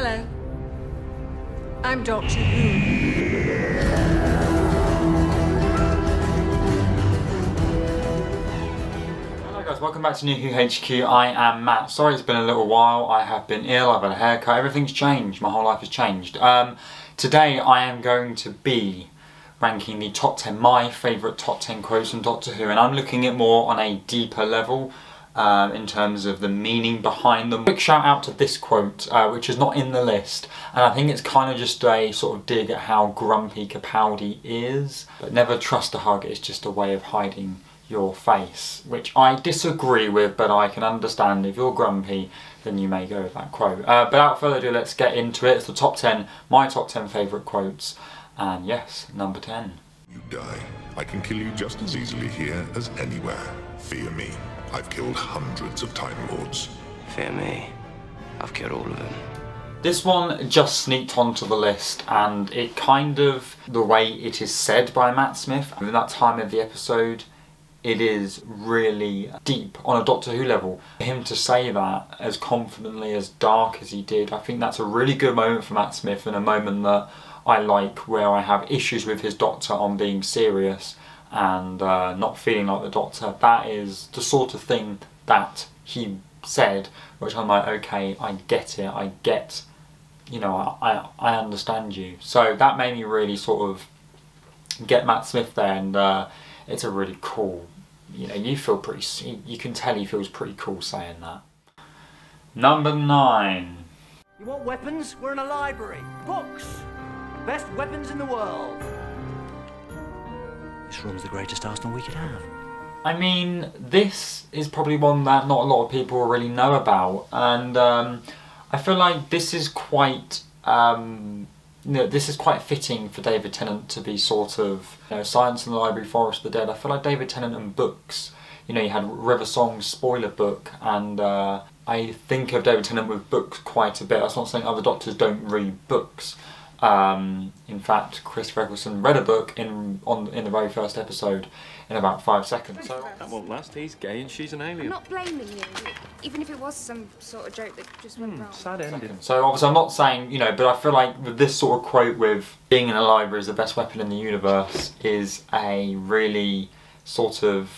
Hello. I'm Doctor Who. Hello guys, welcome back to New Who HQ. I am Matt. Sorry it's been a little while. I have been ill, I've had a haircut, everything's changed. My whole life has changed. Today I am going to be ranking the top 10, my favourite top 10 quotes from Doctor Who, and I'm looking at more on a deeper level in terms of the meaning behind them. Quick shout out to this quote, which is not in the list, and I think it's kind of just a sort of dig at how grumpy Capaldi is. But never trust a hug, it's just a way of hiding your face, which I disagree with, but I can understand if you're grumpy, then you may go with that quote. But without further ado, let's get into it. It's the top 10, my top 10 favourite quotes, and yes, number 10. You die. I can kill you just as easily here as anywhere. Fear me. I've killed hundreds of Time Lords. Fear me. I've killed all of them. This one just sneaked onto the list, and it kind of, the way it is said by Matt Smith, and in that time of the episode, it is really deep on a Doctor Who level. For him to say that as confidently, as dark as he did, I think that's a really good moment for Matt Smith, and a moment that I like, where I have issues with his Doctor on being serious and not feeling like the Doctor. That is the sort of thing that he said, which I'm like, okay, I get it, I get, you know, I understand you. So that made me really sort of get Matt Smith there, and it's a really cool, you know, you can tell he feels pretty cool saying that. Number 9. You want weapons? We're in a library. Books! Best weapons in the world. This room's the greatest arsenal we could have. I mean, this is probably one that not a lot of people really know about, and I feel like this is quite, this is quite fitting for David Tennant to be sort of, Silence in the Library, Forest of the Dead. I feel like David Tennant and books, you had River Song's spoiler book, and I think of David Tennant with books quite a bit. That's not saying other Doctors don't read books. In fact, Chris Eccleston read a book in the very first episode in about 5 seconds. So That won't last. He's gay and she's an alien. I'm not blaming you, even if it was some sort of joke that just went wrong. Sad ending. So obviously I'm not saying, but I feel like with this sort of quote with being in a library is the best weapon in the universe is a really sort of,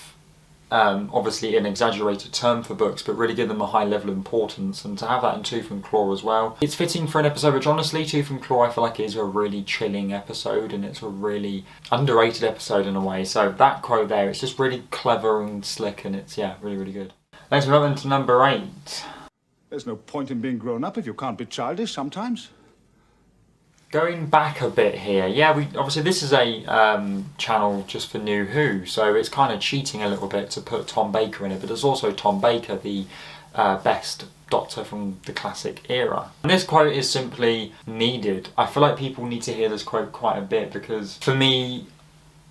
obviously an exaggerated term for books, but really give them a high level of importance, and to have that in Tooth and Claw as well. It's fitting for an episode which honestly, Tooth and Claw I feel like is a really chilling episode, and it's a really underrated episode in a way. So that quote there, it's just really clever and slick, and it's, really, really good. Let's move on to number 8. There's no point in being grown up if you can't be childish sometimes. Going back a bit here, obviously this is a channel just for New Who, so it's kind of cheating a little bit to put Tom Baker in it, but there's also Tom Baker, the best Doctor from the classic era. And this quote is simply needed. I feel like people need to hear this quote quite a bit, because for me,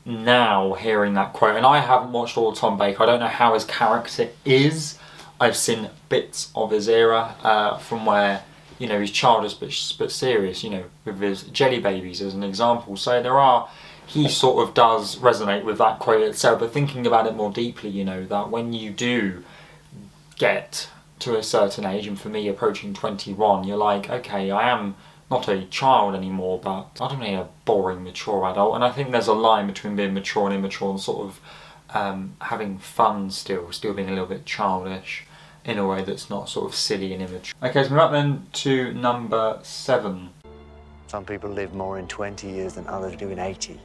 now hearing that quote, and I haven't watched all of Tom Baker, I don't know how his character is. I've seen bits of his era from where he's childish but serious, with his Jelly Babies as an example. So he sort of does resonate with that quote itself, but thinking about it more deeply, that when you do get to a certain age, and for me approaching 21, you're like, okay, I am not a child anymore, but I don't need a boring, mature adult. And I think there's a line between being mature and immature, and sort of having fun still being a little bit childish, in a way that's not sort of silly and immature. Okay, so we're up then to number 7. Some people live more in 20 years than others do in 80.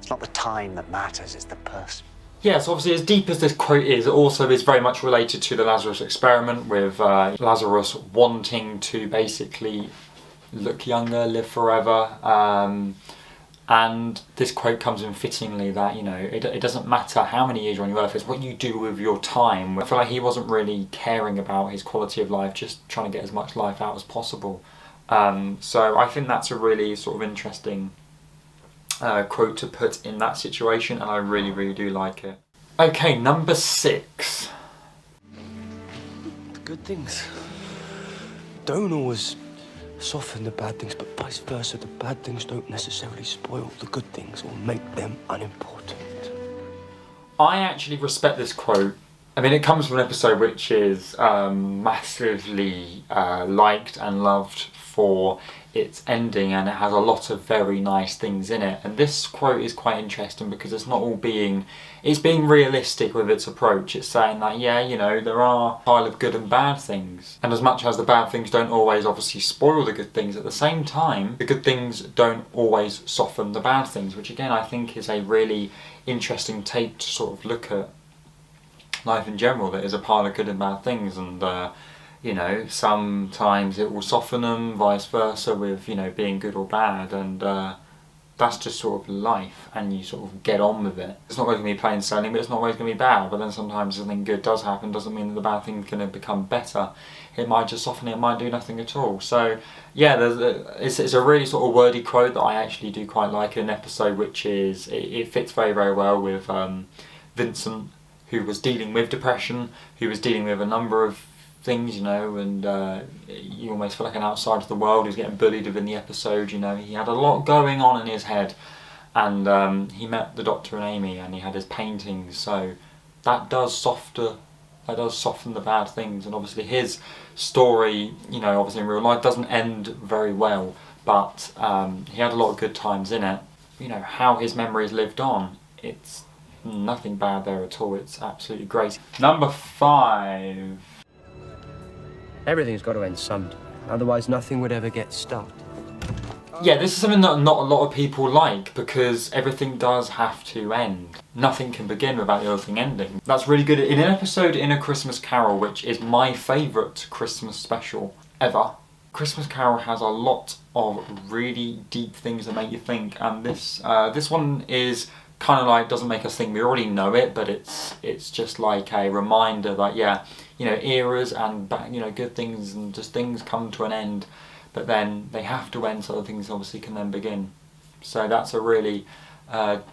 It's not the time that matters, it's the person. Yes, obviously as deep as this quote is, it also is very much related to the Lazarus experiment, with Lazarus wanting to basically look younger, live forever. And this quote comes in fittingly that, it doesn't matter how many years you're on Earth, it's what you do with your time. I feel like he wasn't really caring about his quality of life, just trying to get as much life out as possible. So I think that's a really sort of interesting quote to put in that situation, and I really, really do like it. Okay, number 6. The good things don't always soften the bad things, but vice versa. The bad things don't necessarily spoil the good things or make them unimportant. I actually respect this quote I mean, it comes from an episode which is massively liked and loved for its ending, and it has a lot of very nice things in it. And this quote is quite interesting because it's not all it's being realistic with its approach. It's saying that, yeah, you know, there are a pile of good and bad things, and as much as the bad things don't always obviously spoil the good things, at the same time the good things don't always soften the bad things, which again I think is a really interesting take to sort of look at life in general. That is a pile of good and bad things, and you know, sometimes it will soften them, vice versa with, you know, being good or bad, and that's just sort of life, and you sort of get on with it. It's not always going to be plain sailing, but it's not always going to be bad. But then sometimes something good does happen, doesn't mean that the bad thing's going to become better. It might just soften it, it might do nothing at all. So yeah, it's a really sort of wordy quote that I actually do quite like in an episode, which is, it fits very, very well with Vincent, who was dealing with depression, who was dealing with a number of things, you know, and you almost feel like an outsider to the world. He was getting bullied within the episode, you know. He had a lot going on in his head, and he met the Doctor and Amy, and he had his paintings, so that does soften the bad things. And obviously his story, you know, obviously in real life doesn't end very well, but he had a lot of good times in it. You know, how his memories lived on, it's nothing bad there at all. It's absolutely great. Number 5. Everything's got to end sometime, otherwise nothing would ever get started. Yeah, this is something that not a lot of people like, because everything does have to end. Nothing can begin without the other thing ending. That's really good. In an episode in A Christmas Carol, which is my favourite Christmas special ever, Christmas Carol has a lot of really deep things that make you think, and this one is kind of like, doesn't make us think, we already know it, but it's just like a reminder that, yeah, you know, eras and, you know, good things and just things come to an end, but then they have to end so other things obviously can then begin. So that's a really,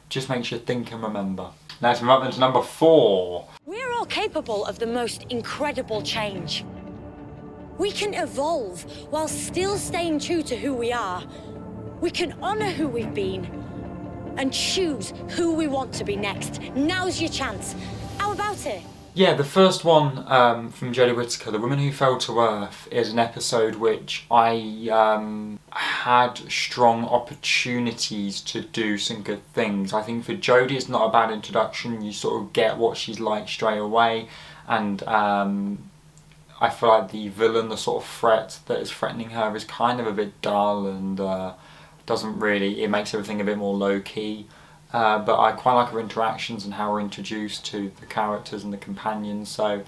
just makes you think and remember. Now to move up into number 4. We're all capable of the most incredible change. We can evolve while still staying true to who we are. We can honour who we've been and choose who we want to be next. Now's your chance. How about it? Yeah, the first one from Jodie Whittaker, The Woman Who Fell to Earth, is an episode which I had strong opportunities to do some good things. I think for Jodie it's not a bad introduction. You sort of get what she's like straight away, and I feel like the villain, the sort of threat that is threatening her, is kind of a bit dull and doesn't really, it makes everything a bit more low-key. But I quite like her interactions and how we're introduced to the characters and the companions. So,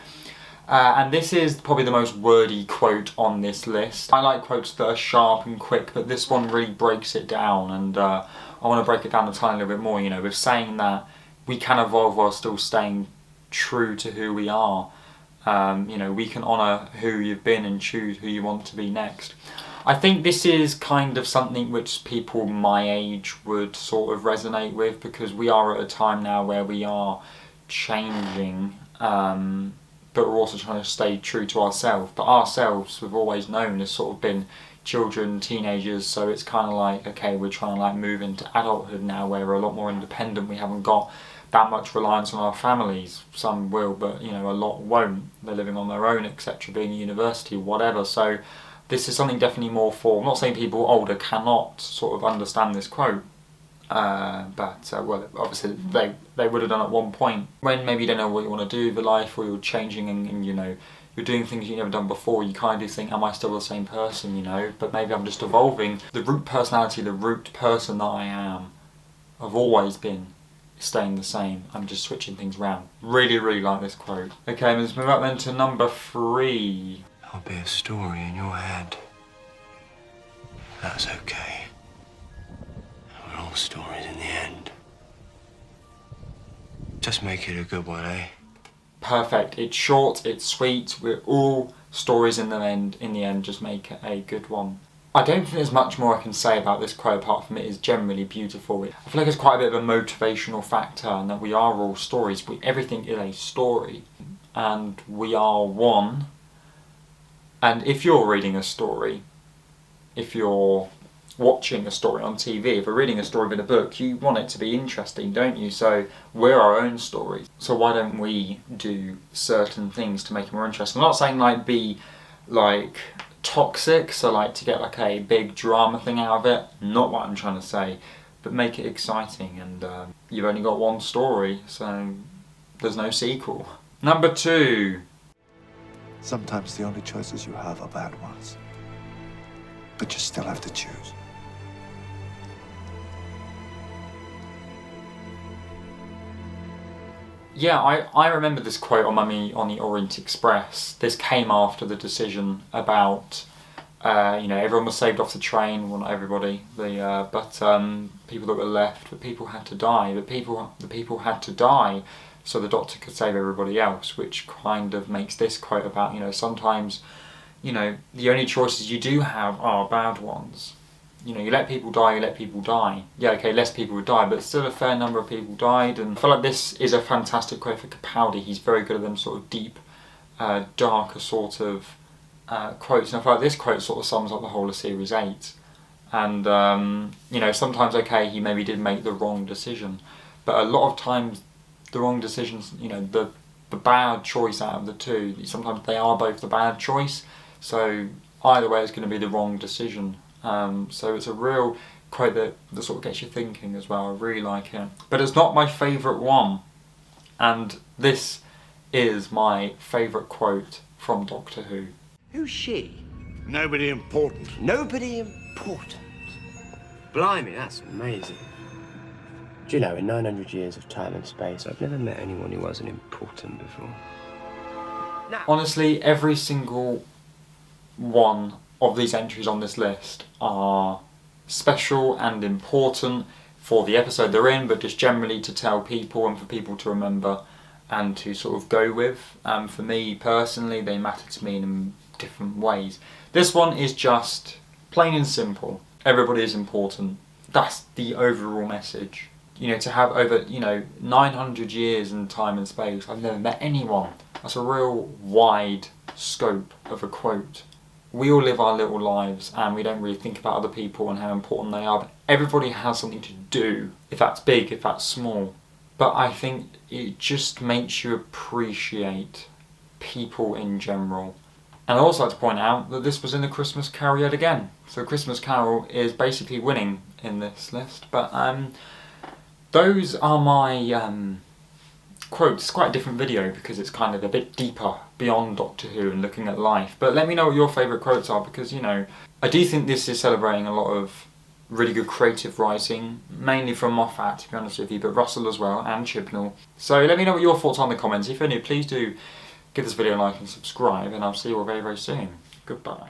and this is probably the most wordy quote on this list. I like quotes that are sharp and quick, but this one really breaks it down, and I want to break it down a tiny little bit more, you know, with saying that we can evolve while still staying true to who we are. You know, we can honour who you've been and choose who you want to be next. I think this is kind of something which people my age would sort of resonate with, because we are at a time now where we are changing, but we're also trying to stay true to ourselves. But ourselves, we've always known, has sort of been children, teenagers, so it's kind of like, okay, we're trying to like move into adulthood now where we're a lot more independent. We haven't got that much reliance on our families. Some will, but you know, a lot won't. They're living on their own, etc., being at university, whatever. So this is something definitely more for, I'm not saying people older cannot sort of understand this quote, but well, obviously they would have done at one point. When maybe you don't know what you want to do with your life, or you're changing and you know, you're doing things you've never done before, you kind of do think, am I still the same person, you know? But maybe I'm just evolving. The root personality, the root person that I am, I've always been, staying the same. I'm just switching things around. Really, really like this quote. Okay, let's move up then to number 3. There'll be a story in your head. That's okay. We're all stories in the end. Just make it a good one, eh? Perfect. It's short, it's sweet. We're all stories in the end. Just make it a good one. I don't think there's much more I can say about this quote apart from it is generally beautiful. I feel like it's quite a bit of a motivational factor, and that we are all stories. Everything is a story, and we are one. And if you're reading a story, if you're watching a story on TV, if we're reading a story in a book, you want it to be interesting, don't you? So we're our own stories. So why don't we do certain things to make it more interesting? I'm not saying like be like toxic, so like to get like a big drama thing out of it, not what I'm trying to say, but make it exciting. And you've only got one story, so there's no sequel. Number 2. Sometimes the only choices you have are bad ones. But you still have to choose. Yeah, I remember this quote on the Orient Express. This came after the decision about, everyone was saved off the train, well not everybody, but people that were left, but people had to die. The people had to die so the Doctor could save everybody else, which kind of makes this quote about, sometimes, the only choices you do have are bad ones. You let people die, you let people die. Yeah, okay, less people would die, but still a fair number of people died. And I feel like this is a fantastic quote for Capaldi. He's very good at them sort of deep, darker sort of quotes. And I feel like this quote sort of sums up the whole of Series 8. And, sometimes, okay, he maybe did make the wrong decision. But a lot of times, the wrong decisions, the bad choice out of the two, sometimes they are both the bad choice. So either way, it's going to be the wrong decision. So it's a real quote that sort of gets you thinking as well. I really like it. But it's not my favourite one. And this is my favourite quote from Doctor Who. Who's she? Nobody important. Nobody important. Blimey, that's amazing. Do you know, in 900 years of time and space, I've never met anyone who wasn't important before. Honestly, every single one of these entries on this list are special and important for the episode they're in, but just generally to tell people and for people to remember and to sort of go with. For me personally, they matter to me in different ways. This one is just plain and simple. Everybody is important. That's the overall message. To have over, 900 years in time and space, I've never met anyone. That's a real wide scope of a quote. We all live our little lives and we don't really think about other people and how important they are, but everybody has something to do, if that's big, if that's small. But I think it just makes you appreciate people in general. And I'd also like to point out that this was in the Christmas Carol yet again. So Christmas Carol is basically winning in this list. But those are my quotes. It's quite a different video because it's kind of a bit deeper beyond Doctor Who and looking at life. But let me know what your favourite quotes are, because I do think this is celebrating a lot of really good creative writing, mainly from Moffat to be honest with you, but Russell as well and Chibnall. So let me know what your thoughts are in the comments. If you're new, please do give this video a like and subscribe, and I'll see you all very very soon. Goodbye.